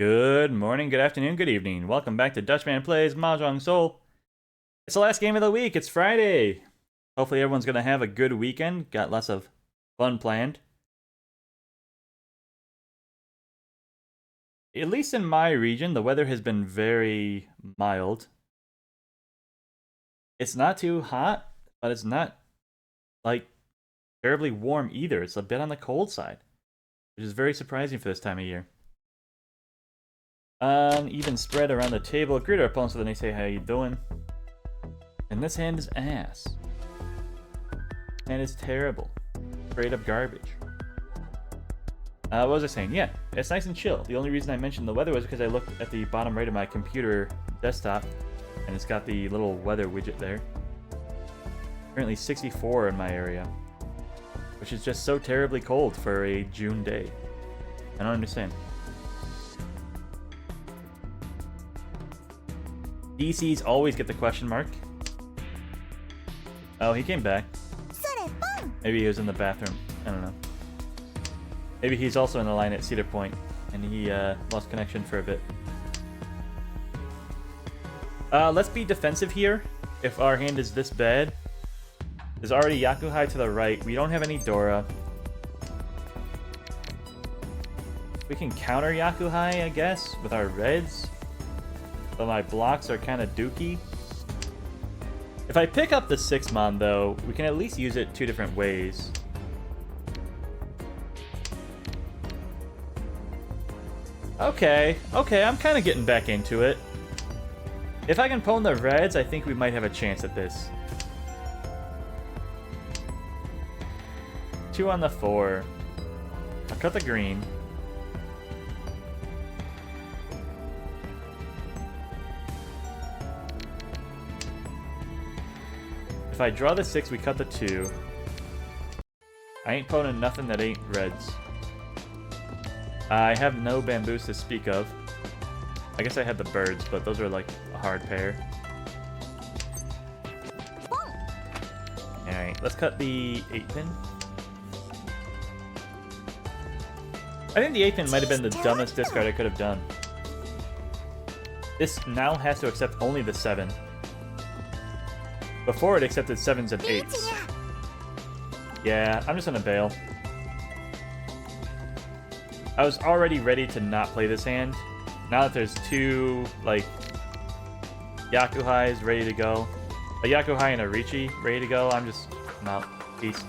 Good morning, good afternoon, good evening. Welcome back to Dutchman Plays Mahjong Soul. It's the last game of the week. It's Friday. Hopefully everyone's going to have a good weekend. Got lots of fun planned. At least in my region, the weather has been very mild. It's not too hot, but it's not, like, terribly warm either. It's a bit on the cold side, which is very surprising for this time of year. Even spread around the table. Greet our opponents when they say, how you doing? And this hand is ass. And it's terrible. Straight up garbage. What was I saying? Yeah, it's nice and chill. The only reason I mentioned the weather was because I looked at the bottom right of my computer desktop, and it's got the little weather widget there. Currently 64 in my area, which is just so terribly cold for a June day. I don't understand. DCs always get the question mark. Oh, he came back. Maybe he was in the bathroom. I don't know. Maybe he's also in the line at Cedar Point, and he lost connection for a bit. Let's be defensive here. If our hand is this bad, there's already Yakuhai to the right. We don't have any Dora. We can counter Yakuhai, I guess, with our reds. But my blocks are kind of dookie. If I pick up the 6-mon, though, we can at least use it 2 different ways. Okay, I'm kind of getting back into it. If I can pwn the reds, I think we might have a chance at this. 2 on the 4. I'll cut the green. If I draw the 6, we cut the 2. I ain't pwning nothing that ain't reds. I have no bamboos to speak of. I guess I had the birds, but those are like a hard pair. Alright, let's cut the 8-pin. I think the 8-pin might have been the dumbest discard I could have done. This now has to accept only the 7. Before it accepted 7s and 8s. Yeah, I'm just gonna bail. I was already ready to not play this hand. Now that there's 2, like, Yakuhais ready to go. A Yakuhai and a Richi ready to go. I'm out. Peace.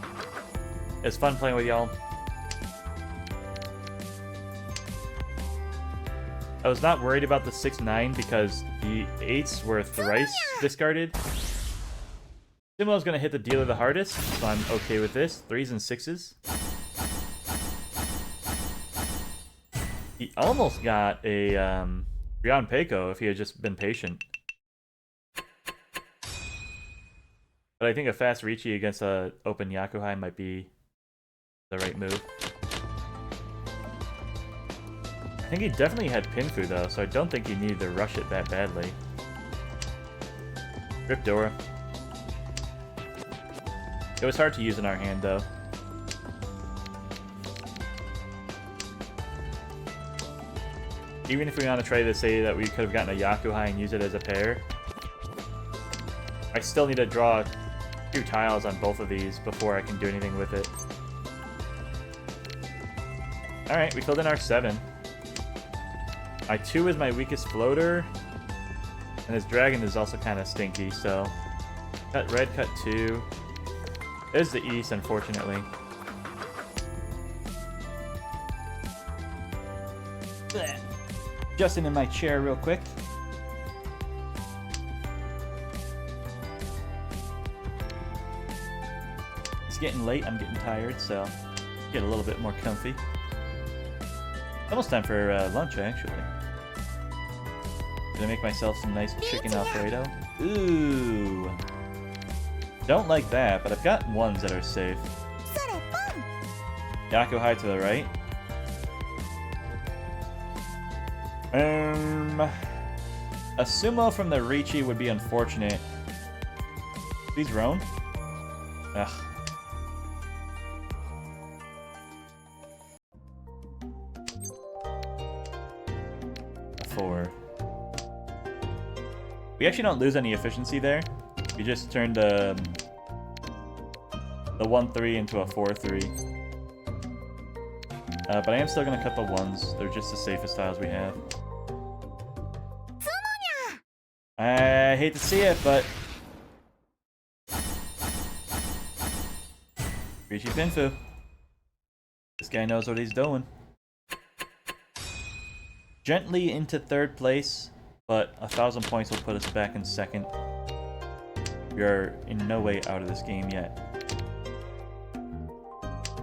It's fun playing with y'all. I was not worried about the 6-9 because the 8s were thrice discarded. Simo's gonna hit the dealer the hardest, so I'm okay with this. 3s and 6s. He almost got a Ryan Peiko if he had just been patient. But I think a fast Richi against a open Yakuhai might be the right move. I think he definitely had Pinfu though, so I don't think he needed to rush it that badly. Rip Dora. It was hard to use in our hand, though. Even if we want to try to say that we could have gotten a Yakuhai and use it as a pair, I still need to draw 2 tiles on both of these before I can do anything with it. Alright, we filled in our 7. My 2 is my weakest floater, and his dragon is also kind of stinky, so... Cut red, cut 2. There's the east, unfortunately. Blech. Adjusting in my chair real quick. It's getting late, I'm getting tired, so get a little bit more comfy. Almost time for lunch, actually. Gonna make myself some nice chicken Alfredo. Ooh. Don't like that, but I've got 1s that are safe. Yakuhai to the right. A sumo from the Richi would be unfortunate. Please roam? Ugh. 4. We actually don't lose any efficiency there. We just turned the 1-3 into a 4-3. But I am still going to cut the 1s. They're just the safest tiles we have. I hate to see it, but... Rishi Pinfu. This guy knows what he's doing. Gently into 3rd place, but 1,000 points will put us back in 2nd. We are in no way out of this game yet.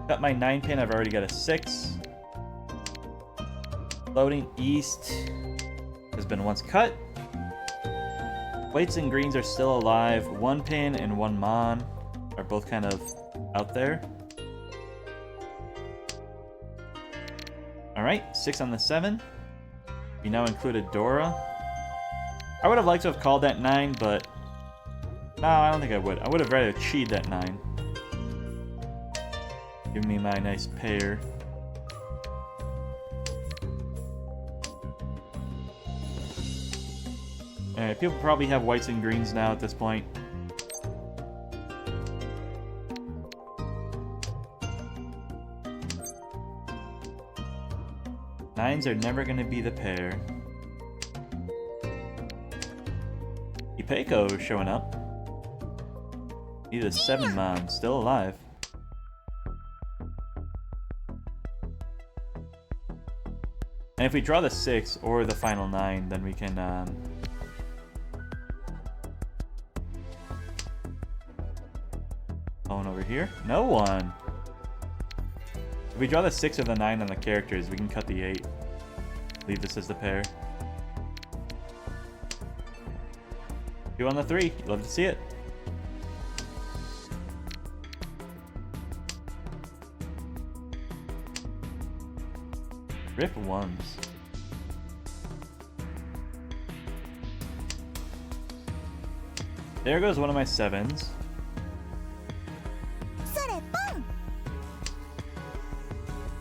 Got my 9 pin, I've already got a 6. Floating east has been once cut. Whites and greens are still alive. 1 pin and 1 mon are both kind of out there. Alright, 6 on the 7. We now included Dora. I would have liked to have called that 9, but... No, I don't think I would. I would have rather cheated that 9. Give me my nice pair. Alright, people probably have whites and greens now at this point. Nines are never going to be the pair. Ipeco showing up. Need a 7 mon, still alive. And if we draw the 6 or the final 9, then we can phone over here. No one. If we draw the 6 or the 9 on the characters, we can cut the 8. Leave this as the pair. 2 on the 3. Love to see it. Rip 1s. There goes one of my 7s.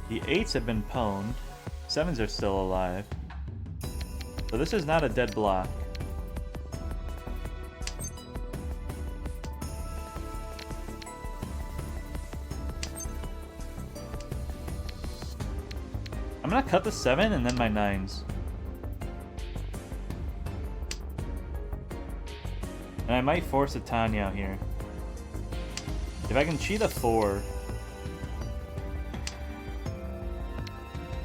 The 8s have been pwned. 7s are still alive. So this is not a dead block. I'm gonna cut the 7 and then my 9s. And I might force a Tanya out here. If I can cheat a 4...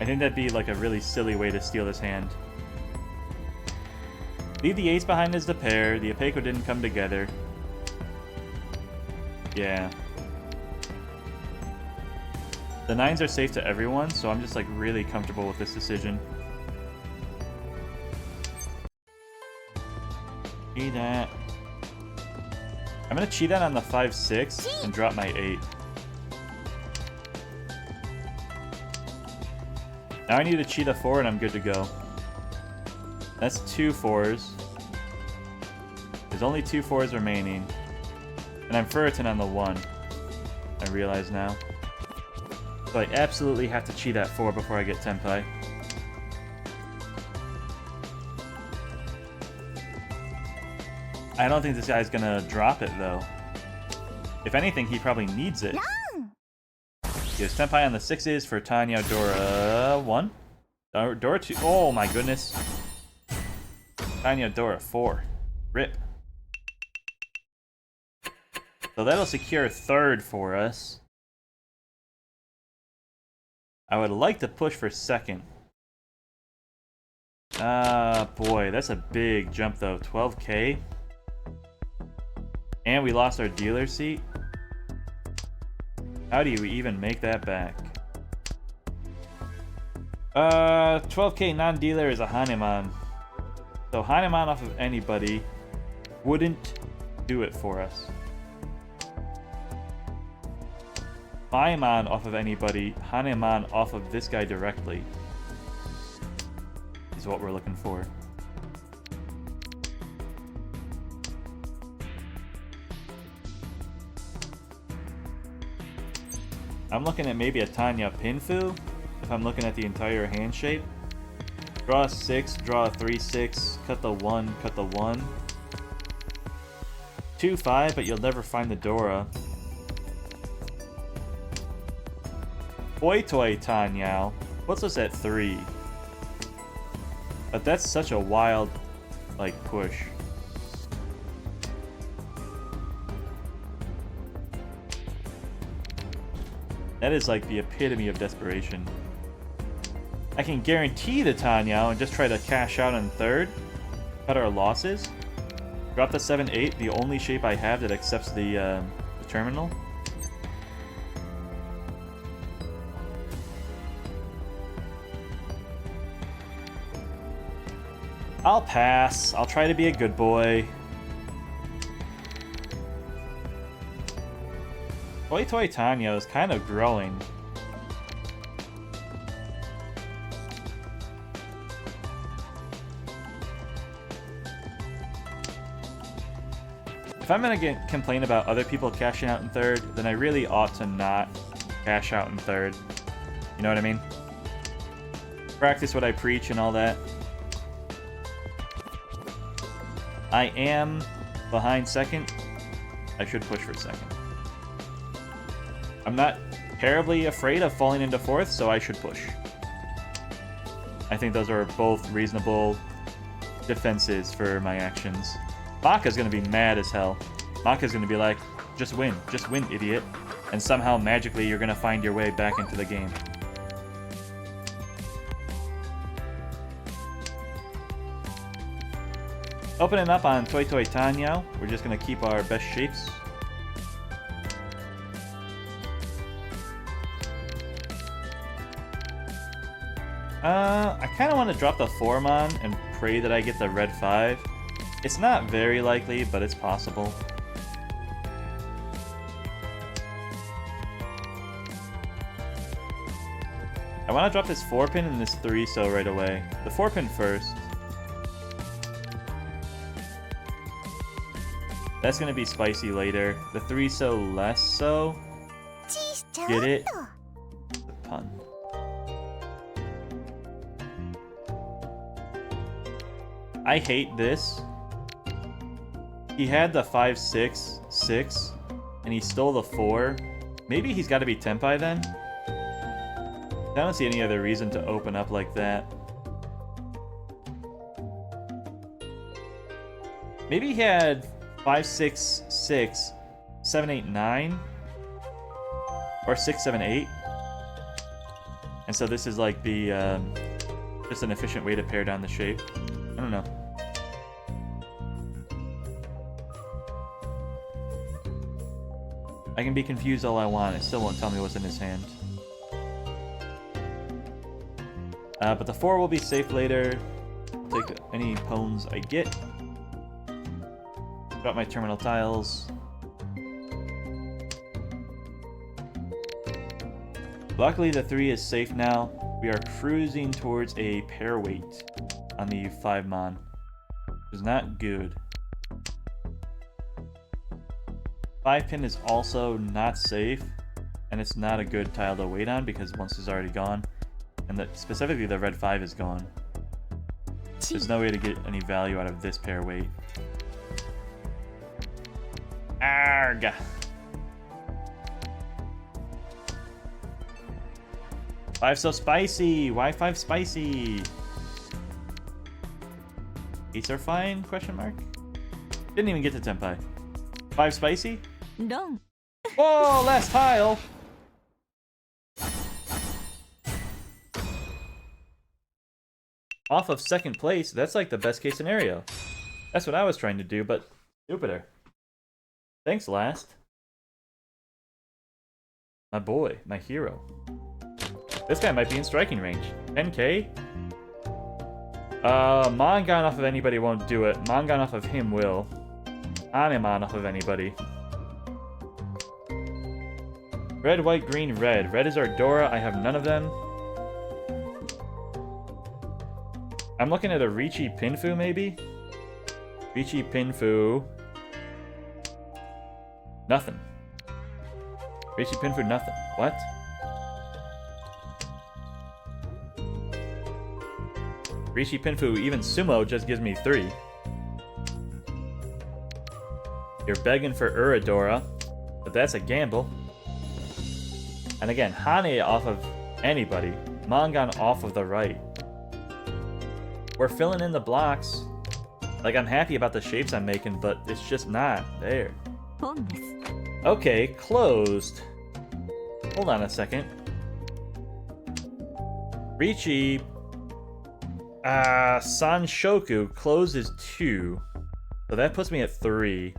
I think that'd be like a really silly way to steal this hand. Leave the 8s behind as the pair. The Ipeco didn't come together. Yeah. The 9s are safe to everyone, so I'm just like really comfortable with this decision. Cheat that. I'm gonna cheat that on the 5-6 and drop my 8. Now I need to cheat a 4 and I'm good to go. That's 2 4s. There's only 2 4s remaining. And I'm Furiton on the 1. I realize now. So I absolutely have to cheat that 4 before I get Tenpai. I don't think this guy's gonna drop it though. If anything, he probably needs it. Gives Tenpai on the 6s for Tanya, Dora 1. Dora 2. Oh my goodness. Tanya, Dora 4. Rip. So that'll secure 3rd for us. I would like to push for 2nd. Boy, that's a big jump though. 12k. And we lost our dealer seat. How do you even make that back? 12k non-dealer is a Hanuman. So Hanuman off of anybody wouldn't do it for us. Paimon off of anybody, Hanuman off of this guy directly is what we're looking for. I'm looking at maybe a Tanya Pinfu, if I'm looking at the entire hand shape. Draw a 6, draw a 3-6, cut the 1, cut the 1. 2-5, but you'll never find the Dora. Toy Toy Tanyao puts us at 3. But that's such a wild, like, push. That is like the epitome of desperation. I can guarantee the Tanyao and just try to cash out on 3rd. Cut our losses. Drop the 7-8, the only shape I have that accepts the terminal. I'll pass. I'll try to be a good boy. Toy Toy Tanya is kind of growing. If I'm gonna complain about other people cashing out in 3rd, then I really ought to not cash out in 3rd. You know what I mean? Practice what I preach and all that. I am behind 2nd. I should push for 2nd. I'm not terribly afraid of falling into 4th, so I should push. I think those are both reasonable defenses for my actions. Maka's gonna be mad as hell. Maka's gonna be like, just win, idiot. And somehow, magically, you're gonna find your way back into the game. Opening up on Toy Toy Tanyao, we're just gonna keep our best shapes. I kind of want to drop the 4-mon and pray that I get the red 5. It's not very likely, but it's possible. I want to drop this 4-pin and this 3-so right away. The 4-pin first. That's going to be spicy later. The 3-so less so. Get it? The pun. I hate this. He had the 5-6-6, and he stole the 4. Maybe he's got to be Tenpai then? I don't see any other reason to open up like that. Maybe he had 5-6-6, 7-8-9, or 6-7-8. And so this is like the, just an efficient way to pare down the shape. I don't know. I can be confused all I want, it still won't tell me what's in his hand. But the 4 will be safe later. I'll take any pawns I get. Drop my terminal tiles. Luckily the 3 is safe now. We are cruising towards a pair weight on the 5-mon. Which is not good. 5-pin is also not safe, and it's not a good tile to wait on because once it's already gone, and specifically the red 5 is gone. There's no way to get any value out of this pair weight. Arg! Five so spicy! Why 5 spicy? 8s are fine? Question mark? Didn't even get to Tenpai. 5 spicy? No. Whoa, last tile! Off of 2nd place, that's like the best case scenario. That's what I was trying to do, but stupider. Thanks, last. My boy, my hero. This guy might be in striking range. 10k? Mangan off of anybody won't do it. Mangan off of him will. Anime off of anybody. Red, white, green, red. Red is our Dora. I have none of them. I'm looking at a Richi Pinfu, maybe? Richi Pinfu. Nothing. Richi Pinfu, nothing. What? Rishi, Pinfu, even Sumo just gives me 3. You're begging for Uradora, but that's a gamble. And again, Hane off of anybody. Mangan off of the right. We're filling in the blocks. Like, I'm happy about the shapes I'm making, but it's just not there. Okay, closed. Hold on a second. Richi... Sanshoku closes 2. So that puts me at 3.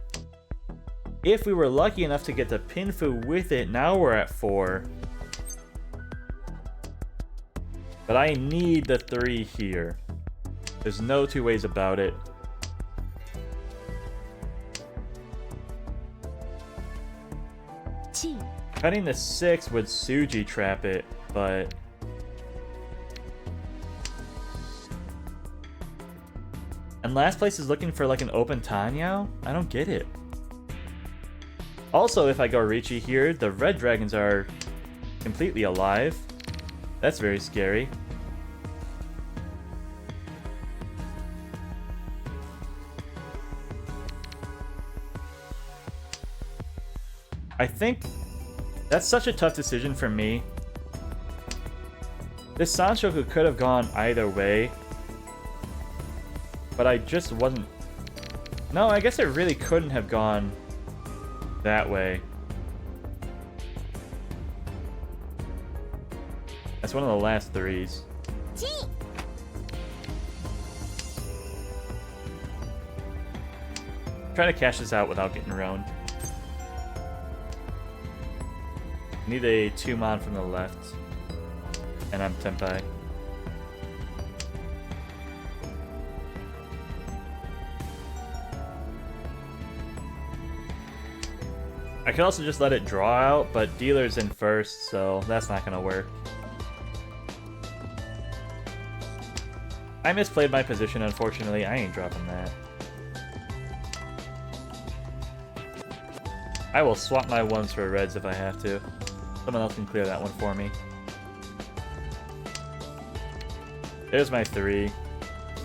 If we were lucky enough to get to Pinfu with it, now we're at 4. But I need the 3 here. There's no two ways about it. Cutting the 6 would Suji trap it, but... And last place is looking for like an open Tanyao? I don't get it. Also, if I go Richi here, the red dragons are completely alive. That's very scary. I think that's such a tough decision for me. This Sanshoku could have gone either way, but I just wasn't... No, I guess it really couldn't have gone that way. That's one of the last 3s. Try to cash this out without getting round. Need a 2-mon from the left. And I'm Tenpai. I could also just let it draw out, but dealer's in first, so that's not gonna work. I misplayed my position, unfortunately. I ain't dropping that. I will swap my 1s for reds if I have to. Someone else can clear that one for me. There's my 3.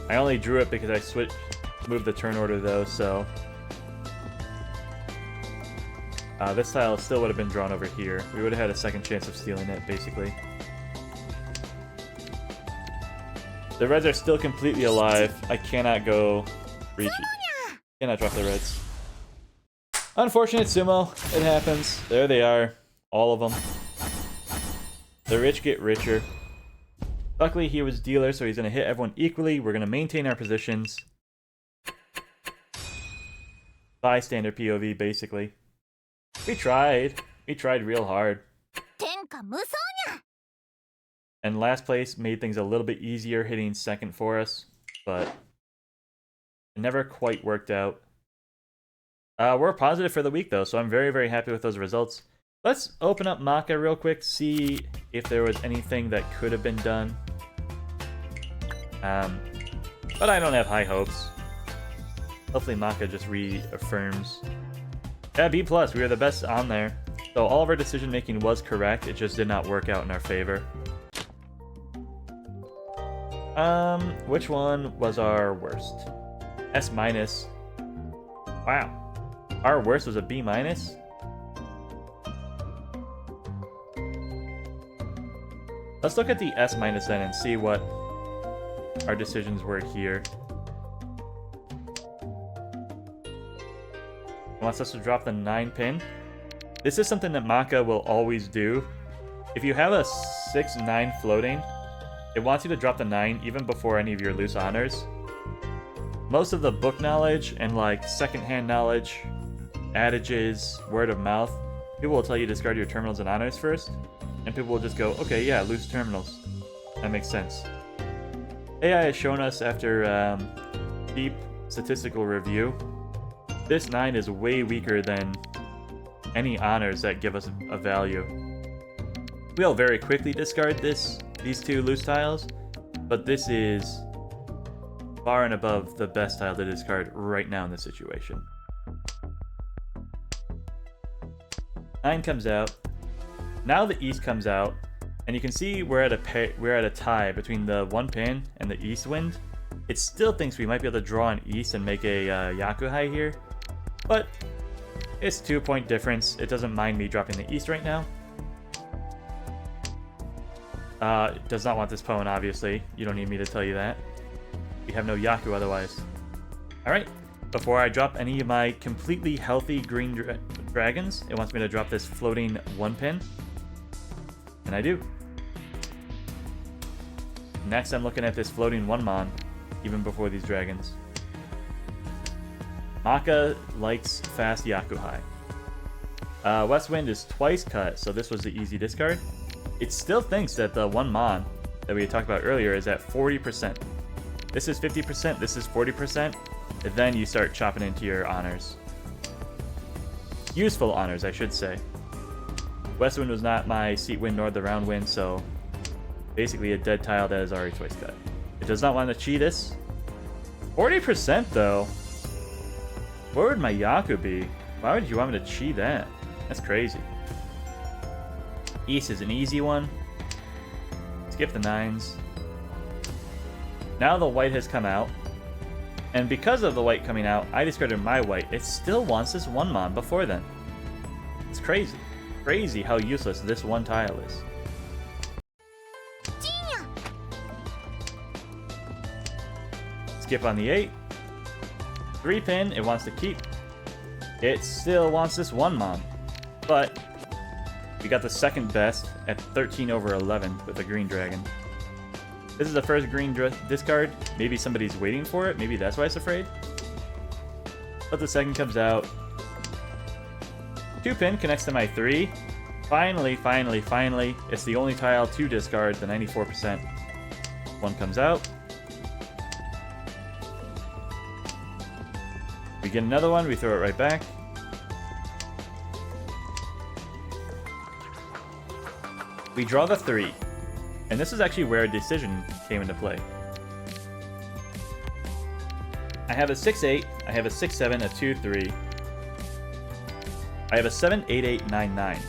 I only drew it because I moved the turn order though, so... this tile still would have been drawn over here. We would have had a second chance of stealing it, basically. The reds are still completely alive. I cannot go reach it. Cannot drop the reds. Unfortunate Sumo. It happens. There they are. All of them. The rich get richer. Luckily, he was dealer, so he's going to hit everyone equally. We're going to maintain our positions. Bystander POV, basically. We tried. We tried real hard. And last place made things a little bit easier, hitting second for us. But it never quite worked out. We're positive for the week, though, so I'm very, very happy with those results. Let's open up Maka real quick, see if there was anything that could have been done. But I don't have high hopes. Hopefully Maka just reaffirms. Yeah, B+, we were the best on there. So all of our decision making was correct, it just did not work out in our favor. Which one was our worst? S-. Wow. Our worst was a B-. Let's look at the S- then and see what our decisions were here. It wants us to drop the 9 pin. This is something that Maka will always do. If you have a 6-9 floating, it wants you to drop the 9 even before any of your loose honors. Most of the book knowledge and like secondhand knowledge, adages, word of mouth, people will tell you to discard your terminals and honors first, and people will just go, okay, yeah, loose terminals. That makes sense. AI has shown us after deep statistical review, this 9 is way weaker than any honors that give us a value. We'll very quickly discard these 2 loose tiles, but this is far and above the best tile to discard right now in this situation. 9 comes out. Now the East comes out, And you can see we're at a tie between the 1 pin and the east wind. It still thinks we might be able to draw an east and make a Yakuhai here, but it's 2-point difference. It doesn't mind me dropping the east right now. It does not want this pawn, obviously. You don't need me to tell you that. We have no Yaku otherwise. Alright, before I drop any of my completely healthy green dragons, it wants me to drop this floating 1 pin. And I do. Next, I'm looking at this floating 1 mon, even before these dragons. Maka likes fast Yakuhai. West Wind is twice cut, so this was the easy discard. It still thinks that the 1 mon that we talked about earlier is at 40%. This is 50%, this is 40%, and then you start chopping into your honors. Useful honors, I should say. West Wind was not my seat win nor the round win, so basically a dead tile that is already twice cut. It does not want to chi this. 40% though? Where would my Yaku be? Why would you want me to chi that? That's crazy. East is an easy one. Skip the 9s. Now the white has come out. And because of the white coming out, I discarded my white. It still wants this 1 mon before then. It's crazy. Crazy how useless this 1 tile is. Skip on the 8. 3 pin, it wants to keep. It still wants this 1 mon. But we got the second best at 13 over 11 with a green dragon. This is the first green discard. Maybe somebody's waiting for it. Maybe that's why it's afraid. But the second comes out. 2 pin connects to my 3. Finally, finally, finally. It's the only tile to discard, the 94%. 1 comes out. We get another one, we throw it right back. We draw the 3. And this is actually where a decision came into play. I have a 6-8, I have a 6-7, a 2-3. I have a 7-8-8-9-9.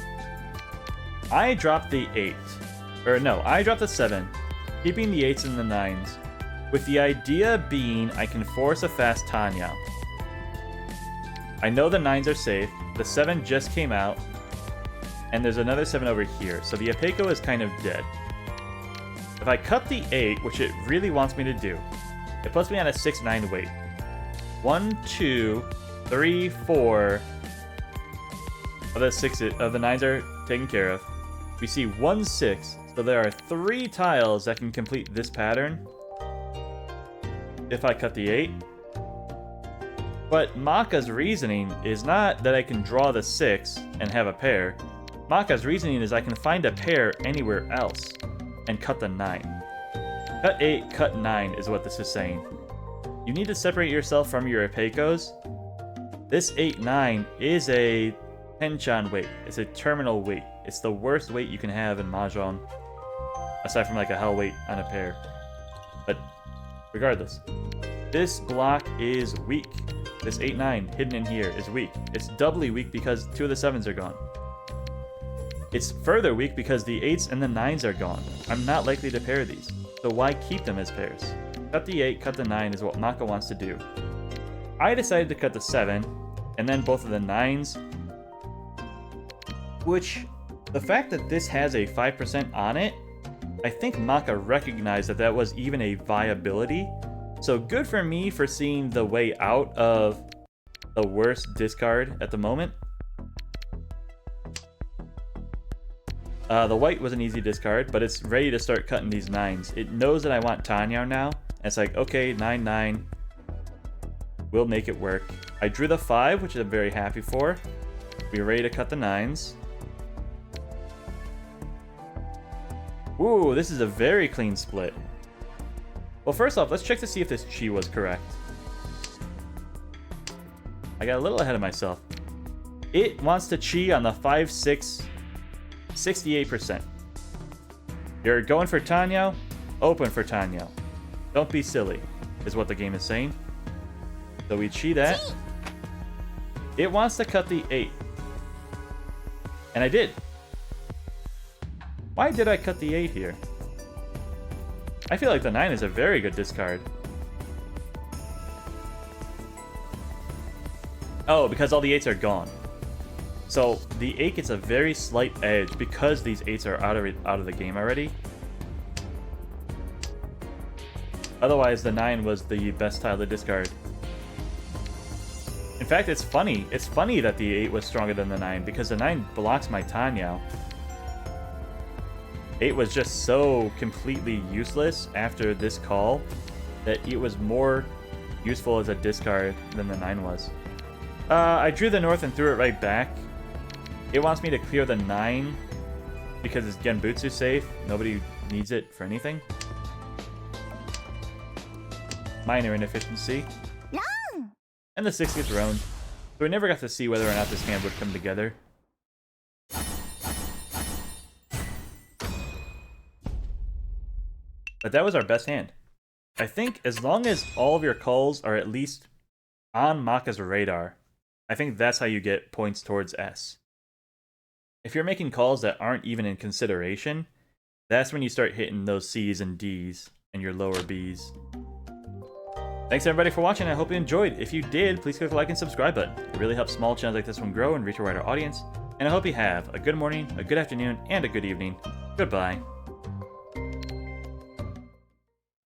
I dropped the 8. Or no, I dropped the 7, keeping the 8s and the 9s, with the idea being I can force a fast Tanya. I know the 9s are safe, the 7 just came out, and there's another 7 over here, so the Apeco is kind of dead. If I cut the 8, which it really wants me to do, it puts me on a 6-9 weight. 1, 2, 3, 4 of the 9s are taken care of. We see 1, 6, so there are 3 tiles that can complete this pattern if I cut the 8. But Maka's reasoning is not that I can draw the 6 and have a pair. Maka's reasoning is I can find a pair anywhere else and cut the 9. Cut 8, cut 9 is what this is saying. You need to separate yourself from your Apecos. This 8-9 is a Tenchan weight. It's a terminal weight. It's the worst weight you can have in Mahjong, aside from like a hell weight on a pair. But regardless, this block is weak. This 8-9 hidden in here is weak. It's doubly weak because 2 of the 7s are gone. It's further weak because the 8s and the 9s are gone. I'm not likely to pair these, so why keep them as pairs? Cut the 8, cut the 9 is what Maka wants to do. I decided to cut the 7, and then both of the 9s, which, the fact that this has a 5% on it, I think Maka recognized that that was even a viability. So good for me for seeing the way out of the worst discard at the moment. The white was an easy discard, but it's ready to start cutting these 9s. It knows that I want Tanya now. And it's like, okay, 9-9. We'll make it work. I drew the 5, which I'm very happy for. We're ready to cut the 9s. Ooh, this is a very clean split. Well, first off, let's check to see if this chi was correct. I got a little ahead of myself. It wants to chi on the 5-6, 68%. You're going for Tanyo? Open for Tanyo. Don't be silly, is what the game is saying. So we chi that. It wants to cut the 8. And I did. Why did I cut the 8 here? I feel like the 9 is a very good discard. Oh, because all the 8s are gone. So the 8 gets a very slight edge because these 8s are out of the game already. Otherwise, the 9 was the best tile to discard. In fact, it's funny. It's funny that the 8 was stronger than the 9 because the 9 blocks my Tanyao. 8 was just so completely useless after this call that it was more useful as a discard than the 9 was. I drew the north and threw it right back. It wants me to clear the 9 because it's Genbutsu safe. Nobody needs it for anything. Minor inefficiency. And the 6 gets roamed. So we never got to see whether or not this hand would come together. But that was our best hand. I think as long as all of your calls are at least on Maka's radar, I think that's how you get points towards S. If you're making calls that aren't even in consideration, that's when you start hitting those C's and D's and your lower B's. Thanks everybody for watching. I hope you enjoyed. If you did, please click the like and subscribe button. It really helps small channels like this one grow and reach a wider audience. And I hope you have a good morning, a good afternoon, and a good evening. Goodbye.